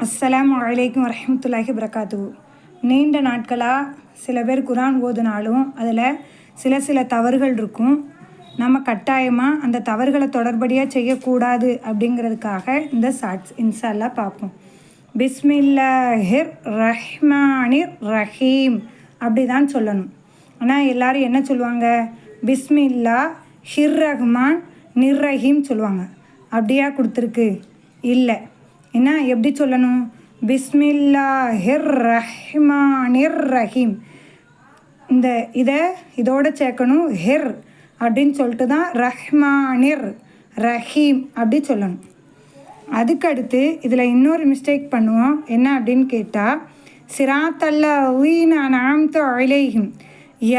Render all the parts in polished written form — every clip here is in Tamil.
அஸ்ஸலாமு அலைக்கும் வரஹ்மத்துல்லாஹி வபரகாத்துஹு. நீண்ட நாட்களாக சில பேர் குரான் ஓதுனாலும் அதில் சில தவறுகள் இருக்கும். நம்ம கட்டாயமாக அந்த தவறுகளை தொடர்படியாக செய்யக்கூடாது அப்படிங்கிறதுக்காக இந்த ஷார்ட்ஸ் இன்ஷா அல்லாஹ் பார்ப்போம். பிஸ்மில்லாஹிர் ரஹ்மானிர் ரஹீம் அப்படி தான் சொல்லணும். ஆனால் எல்லோரும் என்ன சொல்லுவாங்க, பிஸ்மில்லா ஹிர் ரஹ்மான் நிர்ரஹீம் சொல்லுவாங்க. அப்படியா கொடுத்துருக்கு? இல்லை. என்ன எப்படி சொல்லணும்? பிஸ்மில்லாஹிர் ரஹ்மானிர் ரஹீம். இதோட சேர்க்கணும் ஹிர் அப்படின்னு சொல்லிட்டு தான் ரஹ்மானிர் ரஹீம் அப்படி சொல்லணும். அதுக்கடுத்து இதில் இன்னொரு மிஸ்டேக் பண்ணுவோம். என்ன அப்படின்னு கேட்டால், சிராத்தல்லவீன அன்அம்த அலைஹிம்,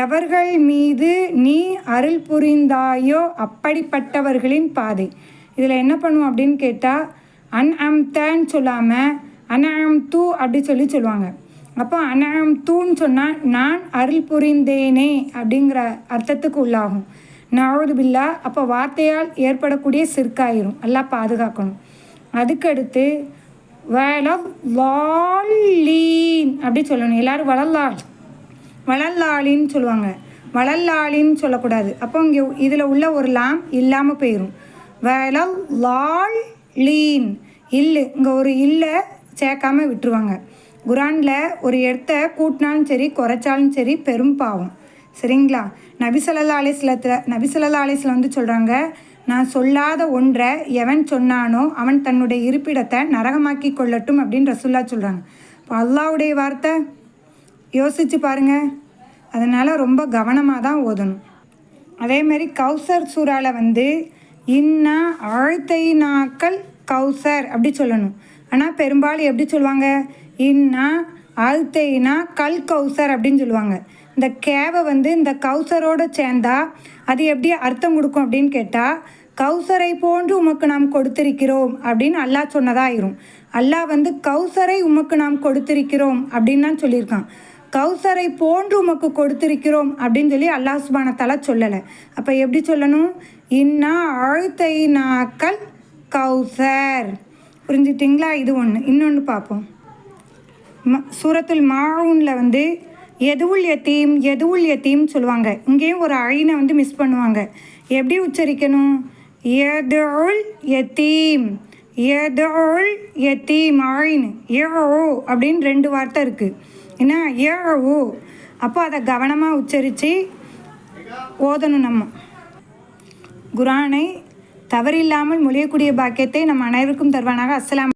எவர்கள் மீது நீ அருள் புரிந்தாயோ அப்படிப்பட்டவர்களின் பாதை. இதில் என்ன பண்ணுவோம் அப்படின்னு கேட்டால், அன்அம்தன்னு சொல்லாமல் அன்அம்து அப்படி சொல்லுவாங்க. அப்போ அன்அம்துன்னு சொன்னால் நான் அருள் புரிந்தேனே அப்படிங்கிற அர்த்தத்துக்கு உள்ளாகும். நஅூது பில்லாஹ். அப்போ வார்த்தையால் ஏற்படக்கூடிய சிற்காயிரும். எல்லாம் பாதுகாக்கணும். அதுக்கடுத்து வலல்லாலீன் அப்படி சொல்லணும். எல்லோரும் வளல்லாலின்னு சொல்லுவாங்க. வளல்லாலின்னு சொல்லக்கூடாது. அப்போ இங்கே இதில் உள்ள ஒரு லாம் இல்லாமல் போயிடும். வலல்லாலீன் இல்லு, இங்கே ஒரு இல்லை சேர்க்காமல் விட்டுருவாங்க. குரானில் ஒரு இடத்த கூட்டினாலும் சரி குறைச்சாலும் சரி பெரும் பாவம். சரிங்களா? நபி ஸல்லல்லாஹு அலைஹி வந்து சொல்கிறாங்க, நான் சொல்லாத ஒன்றை எவன் சொன்னானோ அவன் தன்னுடைய இருப்பிடத்தை நரகமாக்கி கொள்ளட்டும் அப்படின்னு ரசூலுல்லாஹ் சொல்கிறாங்க. இப்போ அல்லாஹ்வுடைய வார்த்தை யோசித்து பாருங்கள். அதனால் ரொம்ப கவனமாக தான் ஓதணும். அதேமாரி கௌசர் சூறாவில் வந்து இன்னா ஆழ்த்தைனாக்கள் கௌசர் அப்படி சொல்லணும். ஆனால் பெரும்பாலும் எப்படி சொல்லுவாங்க, இன்னா ஆழ்த்தைனா கல் கௌசர் அப்படின்னு சொல்லுவாங்க. இந்த கேவை வந்து இந்த கௌசரோடு சேர்ந்தா அது எப்படி அர்த்தம் கொடுக்கும் அப்படின்னு கேட்டால், கௌசரை போன்று உமக்கு நாம் கொடுத்திருக்கிறோம் அப்படின்னு அல்லாஹ் சொன்னதாயிரும். அல்லாஹ் வந்து கௌசரை உமக்கு நாம் கொடுத்திருக்கிறோம் அப்படின்னு தான் சொல்லியிருக்கான். கௌசரை போன்று உமக்கு கொடுத்திருக்கிறோம் அப்படின்னு சொல்லி அல்லாஹ் சுப்ஹானஹு வ தஆலா சொல்லலை. அப்போ எப்படி சொல்லணும்? இன்னா ஆழ்த்தைனாக்கள் கௌசர். புரிஞ்சுட்டிங்களா? இது ஒன்று. இன்னொன்று பார்ப்போம். சூரத்துல் மாஊனில் வந்து எதுவுல் யத்தீம் சொல்லுவாங்க. இங்கேயும் ஒரு ஐனை வந்து மிஸ் பண்ணுவாங்க. எப்படி உச்சரிக்கணும்? எதுல் யத்தீம் ஐன் ஏ அப்படின்னு 2 வார்த்தை இருக்குது. என்ன ஏ ஓ. அப்போ அதை கவனமாக உச்சரித்து ஓதணும். நம்ம குரானை தவறில்லாமல் மொழியக்கூடிய பாக்கியத்தை நம் அனைவருக்கும் தருவானாக. அஸ்ஸலாம்.